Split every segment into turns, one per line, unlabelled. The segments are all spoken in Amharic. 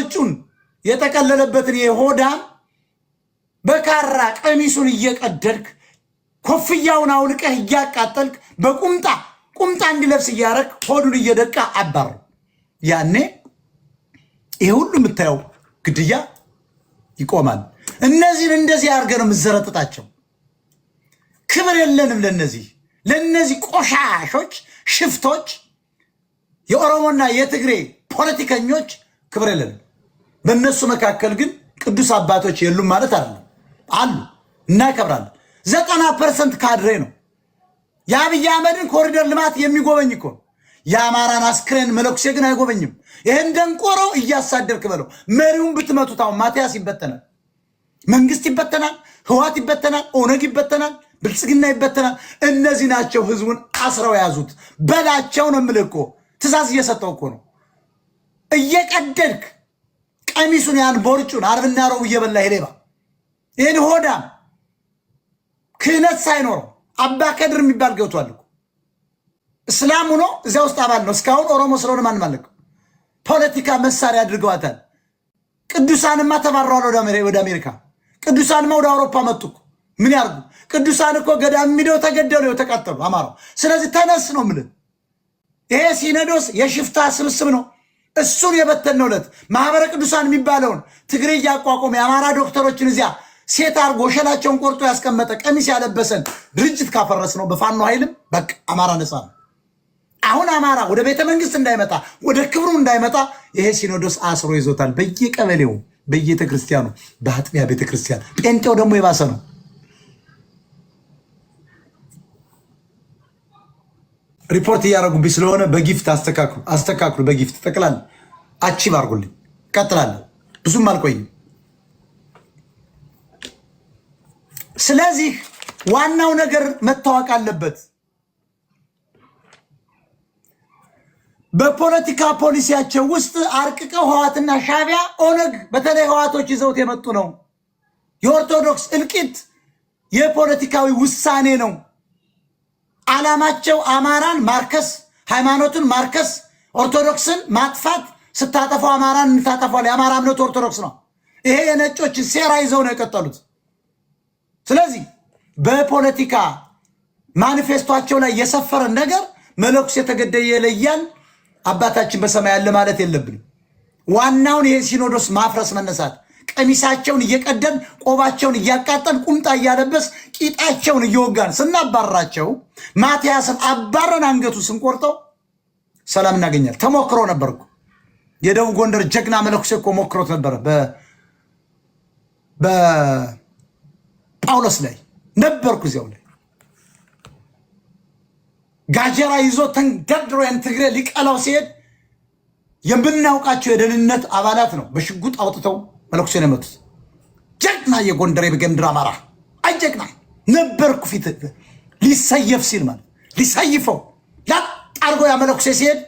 ቦርጩን የተቀለለበትን የሆዳም በካራ ቀሚሱን እየቀደድክ ኮፍያውን አውልቀህ እያቃጠልክ ቁምጣ እንዲለብስ እያረክ ሆዱን እየደቃ አባሩ። ያኔ ይሄ ሁሉ የምታየው ግድያ ይቆማል። እነዚህን እንደዚህ አድርገህ ነው የምትዘረጥጣቸው። ክብር የለንም ለነዚህ ቆሻሾች፣ ሽፍቶች፣ የኦሮሞና የትግሬ ፖለቲከኞች ክብር የለንም። በእነሱ መካከል ግን ቅዱስ አባቶች የሉም ማለት አይደለም፣ አሉ፣ እናከብራለን። 90% ካድሬ ነው። የአብይ አህመድን ኮሪደር ልማት የሚጎበኝ እኮ የአማራን አስክሬን መለኩሴ ግን አይጎበኝም። ይህን ደንቆሮ እያሳደርክ በለው። መሪውን ብትመቱት አሁን ማቲያስ ይበተናል፣ መንግስት ይበተናል፣ ህዋት ይበተናል፣ ኦነግ ይበተናል፣ ብልጽግና ይበተናል። እነዚህ ናቸው ህዝቡን አስረው ያዙት በላቸው ነው የምልህ እኮ። ትእዛዝ እየሰጠው እኮ ነው። እየቀደድክ ቀሚሱን ያን ቦርጩን አርብና ረቡዕ እየበላ ሄሌባ ይህን ሆዳም ክህነት ሳይኖረው አባ ከድር የሚባል ገብቷል እኮ እስላም ሆኖ እዚያ ውስጥ አባል ነው። እስካሁን ኦሮሞ ስለሆነ ማንም አለቀው። ፖለቲካ መሳሪያ አድርገዋታል። ቅዱሳንማ ተባረዋል ወደ አሜሪካ። ቅዱሳንማ ወደ አውሮፓ መጡ እኮ። ምን ያርጉ? ቅዱሳን እኮ ገዳም የሚደው ተገደሉ፣ ተቃጠሉ አማራው። ስለዚህ ተነስ ነው የምልህ። ይሄ ሲኖዶስ የሽፍታ ስብስብ ነው። እሱን የበተነው ዕለት ማህበረ ቅዱሳን የሚባለውን ትግሬ እያቋቋመ የአማራ ዶክተሮችን እዚያ ሴት አርጎ ሸላቸውን ቆርጦ ያስቀመጠ ቀሚስ ያለበሰን ድርጅት ካፈረስ ነው በፋኖ ኃይልም በቃ አማራ ነፃ ነው። አሁን አማራ ወደ ቤተ መንግስት እንዳይመጣ ወደ ክብሩ እንዳይመጣ ይሄ ሲኖዶስ አስሮ ይዞታል። በየቀበሌው በየቤተክርስቲያኑ በአጥቢያ ቤተክርስቲያን። ጴንጤው ደግሞ የባሰ ነው። ሪፖርት እያደረጉብኝ ስለሆነ በጊፍት አስተካክሉ። በጊፍት ጠቅላላ አቺቭ አድርጉልኝ። ቀጥላለሁ፣ ብዙም አልቆይም። ስለዚህ ዋናው ነገር መታወቅ አለበት። በፖለቲካ ፖሊሲያቸው ውስጥ አርቅቀው ህዋትና ሻቢያ ኦነግ በተለይ ህዋቶች ይዘውት የመጡ ነው። የኦርቶዶክስ እልቂት የፖለቲካዊ ውሳኔ ነው። ዓላማቸው አማራን ማርከስ፣ ሃይማኖትን ማርከስ፣ ኦርቶዶክስን ማጥፋት። ስታጠፋው አማራን እንታጠፋው። የአማራ እምነት ኦርቶዶክስ ነው። ይሄ የነጮች ሴራ ይዘው ነው የቀጠሉት። ስለዚህ በፖለቲካ ማኒፌስቶቸው ላይ የሰፈረ ነገር መለኩስ የተገደየ ይለያል፣ አባታችን በሰማይ ያለ ማለት የለብንም። ዋናውን ይሄ ሲኖዶስ ማፍረስ መነሳት፣ ቀሚሳቸውን እየቀደን ቆባቸውን እያቃጠን ቁምጣ እያለበስ ቂጣቸውን እየወጋን ስናባራቸው ማቲያስን አባረን አንገቱ ስንቆርጠው ሰላም እናገኛል። ተሞክሮ ነበር እኮ የደቡብ ጎንደር ጀግና መለኩሴ እኮ ሞክሮት ነበረ። በጳውሎስ ላይ ነበርኩ። እዚያው ላይ ጋጀራ ይዞ ተንደርድሮ ያን ትግሬ ሊቀላው ሲሄድ የምናውቃቸው የደህንነት አባላት ነው በሽጉጥ አውጥተው መለኩሴን የመቱት። ጀግና የጎንደር የበጌምድር አማራ አጀግና ነበርኩ። ፊት ሊሰየፍ ሲል ማለት ሊሰይፈው ላጣርጎ ያ መለኩሴ ሲሄድ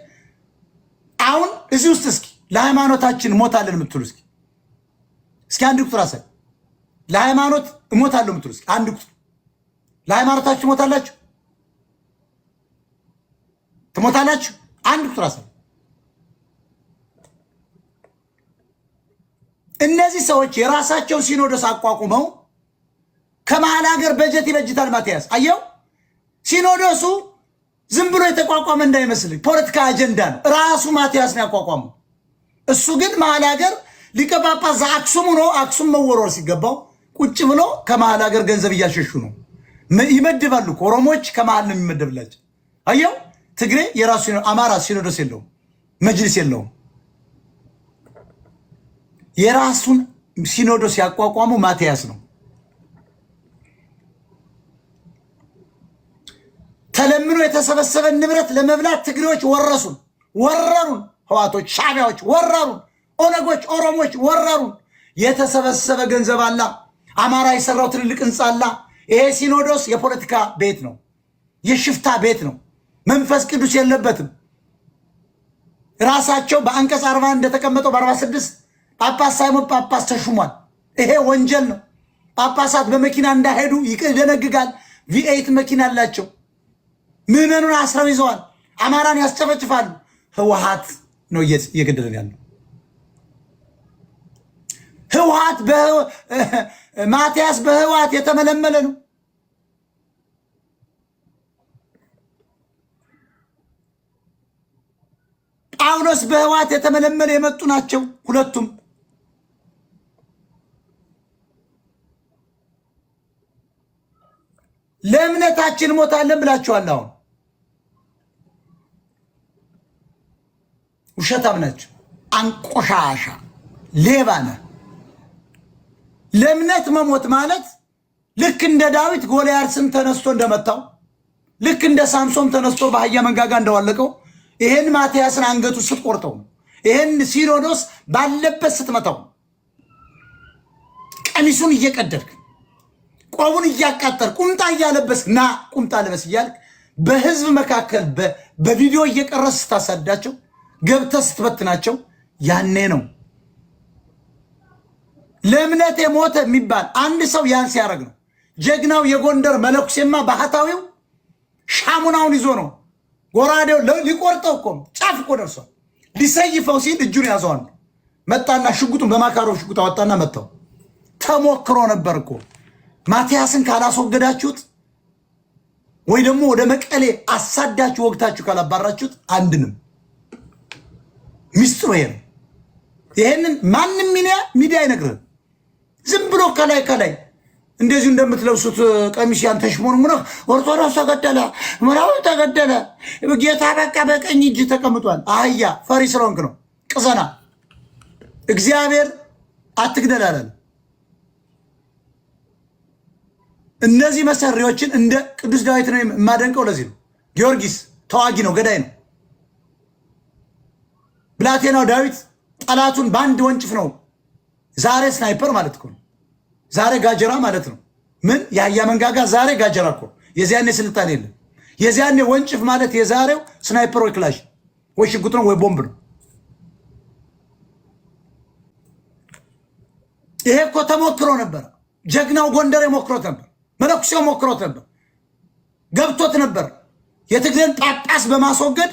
አሁን እዚህ ውስጥ እስኪ ለሃይማኖታችን እሞታለን የምትሉ እስኪ አንድ ቁጥር አሳይ። ለሃይማኖት እሞታለሁ የምትሉ እስኪ አንድ ቁጥር። ለሃይማኖታችሁ እሞታላችሁ? ትሞታላችሁ? አንድ ቁጥር አሳይ። እነዚህ ሰዎች የራሳቸው ሲኖዶስ አቋቁመው ከመሃል ሀገር በጀት ይበጅታል። ማቲያስ አየው፣ ሲኖዶሱ ዝም ብሎ የተቋቋመ እንዳይመስል ፖለቲካ አጀንዳ ነው። ራሱ ማቲያስ ነው ያቋቋመው። እሱ ግን መሃል ሀገር ሊቀ ጳጳስ ዘአክሱም ነው። አክሱም መወረር ሲገባው ቁጭ ብሎ ከመሃል ሀገር ገንዘብ እያሸሹ ነው። ይመድባሉ። ኦሮሞች ከመሃል ነው የሚመደብላቸው። አየው፣ ትግሬ የራሱ አማራ ሲኖዶስ የለውም፣ መጅሊስ የለውም። የራሱን ሲኖዶስ ያቋቋመው ማቲያስ ነው። ተለምኖ የተሰበሰበን ንብረት ለመብላት ትግሬዎች ወረሩን። ህዋቶች፣ ሻቢያዎች ወረሩን። ኦነጎች፣ ኦሮሞች ወረሩን። የተሰበሰበ ገንዘብ አላ። አማራ የሰራው ትልልቅ ህንፃ አላ። ይሄ ሲኖዶስ የፖለቲካ ቤት ነው፣ የሽፍታ ቤት ነው። መንፈስ ቅዱስ የለበትም። ራሳቸው በአንቀጽ 40 እንደተቀመጠው በ46 ጳጳስ ሳይሞት ጳጳስ ተሹሟል። ይሄ ወንጀል ነው። ጳጳሳት በመኪና እንዳይሄዱ ይደነግጋል። ቪኤት መኪና አላቸው። ምዕመኑን አስረው ይዘዋል። አማራን ያስጨፈጭፋሉ። ህወሓት ነው እየገደለን ያለው። ህወሓት ማቲያስ በህወሓት የተመለመለ ነው። ጳውሎስ በህወሓት የተመለመለ የመጡ ናቸው ሁለቱም። ለእምነታችን ሞታለን ብላችኋል። አሁን ውሸታም ናቸው። አንቆሻሻ ሌባ ነህ። ለእምነት መሞት ማለት ልክ እንደ ዳዊት ጎልያድን ተነስቶ እንደመታው፣ ልክ እንደ ሳምሶን ተነስቶ በአህያ መንጋጋ እንደዋለቀው፣ ይሄን ማቲያስን አንገቱ ስትቆርጠው፣ ይሄን ሲኖዶስ ባለበት ስትመታው፣ ቀሚሱን እየቀደድክ ቆቡን እያቃጠል ቁምጣ እያለበስ ና ቁምጣ ለበስ እያልክ በህዝብ መካከል በቪዲዮ እየቀረስ ስታሳዳቸው ገብተህ ስትበትናቸው ያኔ ነው ለእምነት የሞተ የሚባል አንድ ሰው ያን ሲያደርግ ነው። ጀግናው የጎንደር መለኩሴማ ባህታዊው ሻሙናውን ይዞ ነው ጎራዴው ሊቆርጠው እኮ ጫፍ እኮ ደርሷል። ሊሰይፈው ሲል እጁን ያዘዋል። መጣና ሽጉጡን በማካሮ ሽጉጥ አወጣና መታው። ተሞክሮ ነበር እኮ ማቲያስን ካላስወገዳችሁት ወይ ደግሞ ወደ መቀሌ አሳዳችሁ ወግታችሁ ካላባራችሁት አንድንም ሚስጥሩ ይሄ ነው። ይሄንን ማንም ሚዲያ አይነግርህም። ዝም ብሎ ከላይ እንደዚህ እንደምትለብሱት ቀሚስ ያን ተሽሞንሙኖ ኦርቶዶክስ ተገደለ፣ ምራው ተገደለ፣ ጌታ በቃ በቀኝ እጅ ተቀምጧል። አህያ ፈሪ ስለሆንክ ነው። ቅዘና እግዚአብሔር አትግደል አለን። እነዚህ መሰሪዎችን እንደ ቅዱስ ዳዊት ነው የማደንቀው። ለዚህ ነው ጊዮርጊስ ተዋጊ ነው፣ ገዳይ ነው። ብላቴናው ዳዊት ጠላቱን በአንድ ወንጭፍ ነው። ዛሬ ስናይፐር ማለት እኮ ነው። ዛሬ ጋጀራ ማለት ነው። ምን የአህያ መንጋጋ ዛሬ ጋጀራ እኮ። የዚያኔ ስልጣን የለም። የዚያኔ ወንጭፍ ማለት የዛሬው ስናይፐር ወይ ክላሽ ወይ ሽጉጥ ነው ወይ ቦምብ ነው። ይሄ እኮ ተሞክሮ ነበር። ጀግናው ጎንደሬ ሞክሮት ነበር። መነኩሴው ሞክሮት ነበር። ገብቶት ነበር። የትግሬን ጳጳስ በማስወገድ